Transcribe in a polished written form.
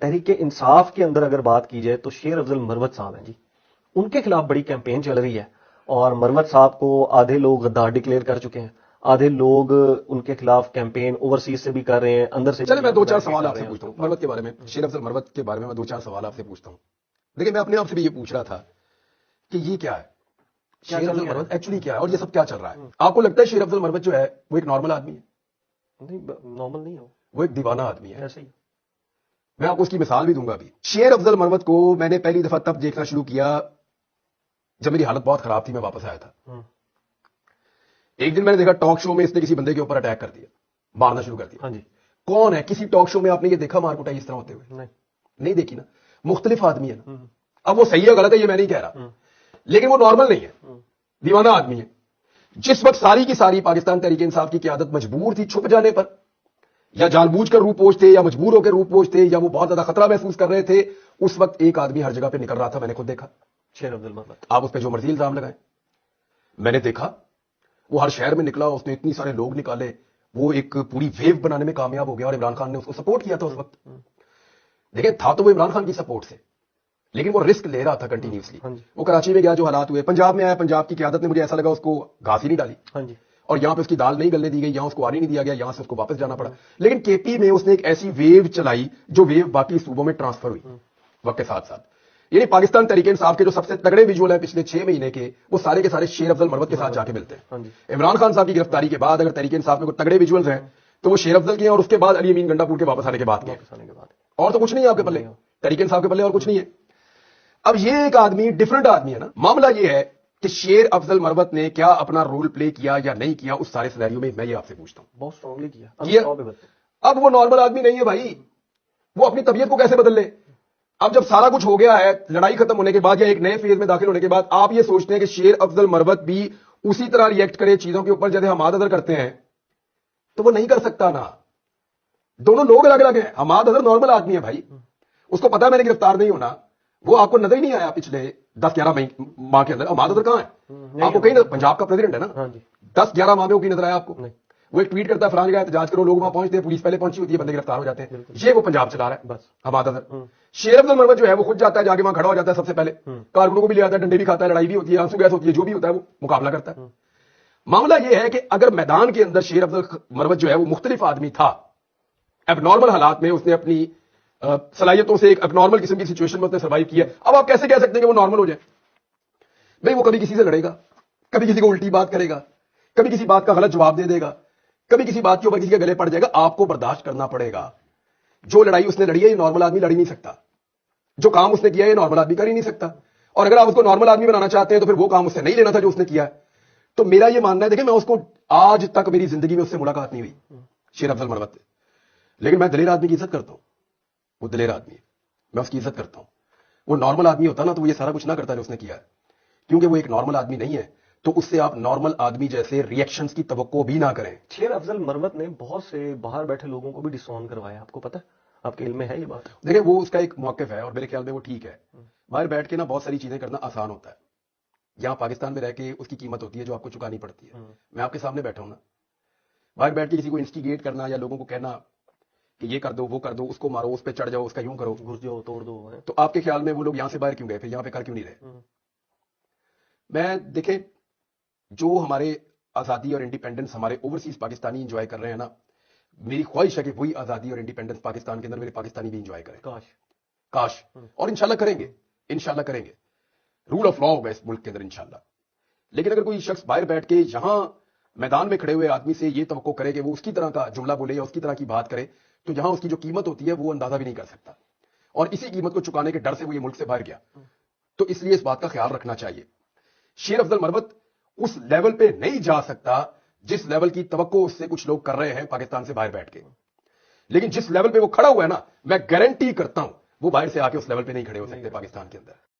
تحریک انصاف کے اندر اگر بات کی جائے تو شیر افضل مروت صاحب ہیں جی، ان کے خلاف بڑی کیمپین چل رہی ہے، اور مروت صاحب کو آدھے لوگ غدار ڈکلیئر کر چکے ہیں، آدھے لوگ ان کے خلاف کیمپین اوورسیز سے بھی کر رہے ہیں، اندر سے۔ چلے میں دو چار سوال آپ سے پوچھتا ہوں مروت کے بارے میں، شیر افضل مروت کے بارے میں دو چار سوال آپ سے پوچھتا ہوں۔ دیکھیں میں اپنے آپ سے بھی یہ پوچھ رہا تھا کہ یہ کیا ہے، شیر افضل مروت ایکچولی کیا ہے اور یہ سب کیا چل رہا ہے؟ آپ کو لگتا ہے شیر افضل مروت جو ہے وہ ایک نارمل آدمی ہے؟ نہیں، نارمل نہیں ہو، وہ ایک دیوانہ آدمی ہے۔ ایسے ہی۔ میں آپ کو اس کی مثال بھی دوں گا ابھی۔ شیر افضل مروت کو میں نے پہلی دفعہ تب دیکھنا شروع کیا جب میری حالت بہت خراب تھی، میں واپس آیا تھا۔ ایک دن میں نے دیکھا ٹاک شو میں اس نے کسی بندے کے اوپر اٹیک کر دیا، مارنا شروع کر دیا۔ ہاں جی۔ کون ہے؟ کسی ٹاک شو میں آپ نے یہ دیکھا مار کٹائی اس طرح ہوتے ہوئے؟ نہیں دیکھی نا۔ مختلف آدمی ہے نا۔ اب وہ صحیح ہے غلط ہے یہ میں نہیں کہہ رہا، لیکن وہ نارمل نہیں ہے، دیوانہ آدمی ہے۔ جس وقت ساری کی ساری پاکستان تحریک انصاف کی قیادت مجبور تھی چھپ جانے پر، یا جان بوجھ کر روح پوش تھے، یا مجبور ہو کے روح پوش تھے، یا وہ بہت زیادہ خطرہ محسوس کر رہے تھے، اس وقت ایک آدمی ہر جگہ پہ نکل رہا تھا، میں نے خود دیکھا، شیر افضل مروت۔ آپ اس پہ جو مرضی الزام لگائیں، میں نے دیکھا وہ ہر شہر میں نکلا، اس نے اتنی سارے لوگ نکالے، وہ ایک پوری ویو بنانے میں کامیاب ہو گیا، اور عمران خان نے اس کو سپورٹ کیا تھا اس وقت۔ دیکھیں تھا تو وہ عمران خان کی سپورٹ سے، لیکن وہ رسک لے رہا تھا کنٹینیوسلی۔ وہ کراچی میں گیا، جو حالات ہوئے، پنجاب میں آیا، پنجاب کی قیادت نے مجھے ایسا لگا اس کو گھاس ہی نہیں ڈالی، اور یہاں پہ اس کی دال نہیں گلنے دی گئی، یہاں اس کو آنے نہیں دیا گیا، یہاں سے اس کو واپس جانا پڑا۔ لیکن کے پی میں اس نے ایک ایسی ویو چلائی جو ویو باقی صوبوں میں ٹرانسفر ہوئی وقت کے ساتھ ساتھ۔ یعنی پاکستان تحریک انصاف کے جو سب سے تگڑے ویژول ہیں پچھلے 6 مہینے کے، وہ سارے کے سارے شیر افضل مروت کے ساتھ جا کے ملتے ہیں۔ عمران خان صاحب کی گرفتاری کے بعد اگر تحریک انصاف میں کوئی تگڑے ویژولز ہیں تو وہ شیر افضل کے ہیں، اور اس کے بعد علی امین گنڈا پور کے واپس آنے کے بعد کے، اور تو کچھ نہیں ہے آپ کے پلے، تحریک انصاف کے پلے اور کچھ نہیں ہے۔ اب یہ ایک آدمی ڈفرنٹ آدمی ہے نا۔ معاملہ یہ ہے کہ شیر افضل مروت نے کیا اپنا رول پلے کیا یا نہیں کیا، اس سارے سینیریو میں یہ آپ سے پوچھتا ہوں۔ بہت اسٹرانگلی کیا۔ اب وہ نارمل آدمی نہیں ہے بھائی، وہ اپنی طبیعت کو کیسے بدل لے؟ اب جب سارا کچھ ہو گیا ہے، لڑائی ختم ہونے کے بعد یا ایک نئے فیز میں داخل ہونے کے بعد، آپ یہ سوچتے ہیں کہ شیر افضل مروت بھی اسی طرح ریئیکٹ کرے چیزوں کے اوپر جیسے حماد اظہر کرتے ہیں، تو وہ نہیں کر سکتا نا۔ دونوں لوگ الگ الگ ہیں۔ حماد اظہر نارمل آدمی ہے بھائی، اس کو پتا ہے میں نے گرفتار نہیں ہونا، وہ آپ کو نظر ہی نہیں آیا پچھلے 10-11 ماہ کے اندر۔ حماد اظہر کہاں ہے؟ آپ کو کہیں پنجاب کا پریزیڈنٹ ہے نا، 10-11 ماہ میں وہ کی نظر آیا آپ کو؟ وہ ایک ٹویٹ کرتا ہے فلان جگہ احتجاج کرو، لوگ وہاں پہنچتے ہیں، پولیس پہلے پہنچی ہوتی ہے، بندے گرفتار ہو جاتے ہیں، یہ وہ پنجاب چلا رہا ہے بس حماد اظہر۔ شیر افضل مروت جو ہے وہ خود جاتا ہے، جا کے وہاں کھڑا ہو جاتا ہے، سب سے پہلے کارکنوں کو بھی لے آتا ہے، ڈنڈے بھی کھاتا ہے، لڑائی بھی ہوتی ہے، آنسو گیس ہوتی ہے، جو بھی ہوتا ہے وہ مقابلہ کرتا ہے۔ معاملہ یہ ہے کہ اگر میدان کے اندر شیر افضل مروت جو ہے وہ مختلف آدمی تھا، اب نارمل حالات میں اس نے اپنی صلاحیتوں سے ایک اب نارمل قسم کی سچویشن میں اس نے سروائیو کیا، اب آپ کیسے کہہ سکتے ہیں کہ وہ نارمل ہو جائے؟ بھئی وہ کبھی کسی سے لڑے گا، کبھی کسی کو الٹی بات کرے گا، کبھی کسی بات کا غلط جواب دے دے گا، کبھی کسی بات کے اوپر کسی کے گلے پڑ جائے گا، آپ کو برداشت کرنا پڑے گا۔ جو لڑائی اس نے لڑی ہے یہ نارمل آدمی لڑ ہی نہیں سکتا، جو کام اس نے کیا ہے یہ نارمل آدمی کر ہی نہیں سکتا، اور اگر آپ اس کو نارمل آدمی بنانا چاہتے ہیں تو پھر وہ کام اس سے نہیں لینا تھا جو اس نے کیا ہے۔ تو میرا یہ ماننا ہے، دیکھیں میں اس کو آج تک میری زندگی میں اس سے ملاقات نہیں ہوئی شیر افضل مروت سے، لیکن میں دلیر آدمی کی عزت کرتا ہوں، وہ دلیر آدمی ہے، میں اس کی عزت کرتا ہوں۔ وہ نارمل آدمی ہوتا نا تو وہ یہ سارا کچھ نہ کرتا جو اس نے کیا ہے، کیونکہ وہ ایک نارمل آدمی نہیں ہے، تو اس سے آپ نارمل آدمی جیسے ریئیکشنز کی توقع بھی نہ کریں۔ شیر افضل مروت نے بہت سے باہر بیٹھے لوگوں کو بھی ڈس آن کروایا، آپ کو پتا ہے؟ آپ کے علم میں ہے یہ بات؟ دیکھیں وہ اس کا ایک موقف ہے اور میرے خیال میں وہ ٹھیک ہے۔ باہر بیٹھ کے نا بہت ساری چیزیں کرنا آسان ہوتا ہے، یہاں پاکستان میں رہ کے اس کی قیمت ہوتی ہے جو آپ کو چکانی پڑتی ہے۔ میں آپ کے سامنے بیٹھا ہوں نا، باہر بیٹھ کے کسی کو انسٹیگیٹ کرنا یا لوگوں کو کہنا کہ یہ کر دو وہ کر دو، اس کو مارو، اس پہ چڑھ جاؤ، اس کا یوں کرو، گھس جاؤ، توڑ دو، تو آپ کے خیال میں وہ لوگ یہاں سے باہر کیوں گئے، پھر یہاں پہ کر کیوں نہیں رہے؟ میں دیکھیں جو ہمارے آزادی اور انڈیپینڈنس ہمارے اوورسیز پاکستانی انجوائے کر رہے ہیں نا، میری خواہش ہے کہ وہی آزادی اور انڈیپینڈنس پاکستان کے اندر میرے پاکستانی بھی انجوائے کریں، کاش، اور انشاءاللہ کریں گے، انشاءاللہ کریں گے، رول آف لا ہوگا اس ملک کے اندر انشاءاللہ۔ لیکن اگر کوئی شخص باہر بیٹھ کے یہاں میدان میں کھڑے ہوئے آدمی سے یہ توقع کرے کہ وہ اس کی طرح کا جملہ بولے یا اس کی طرح کی بات کرے، تو یہاں اس کی جو قیمت ہوتی ہے وہ اندازہ بھی نہیں کر سکتا، اور اسی قیمت کو چکانے کے ڈر سے وہ یہ ملک سے باہر گیا۔ تو اس لیے اس بات کا خیال رکھنا چاہیے، شیر افضل مروت اس لیول پہ نہیں جا سکتا جس لیول کی توقع اس سے کچھ لوگ کر رہے ہیں پاکستان سے باہر بیٹھ کے، لیکن جس لیول پہ وہ کھڑا ہوا ہے نا، میں گارنٹی کرتا ہوں وہ باہر سے آ کے اس لیول پہ نہیں کھڑے ہو سکتے پاکستان کے اندر۔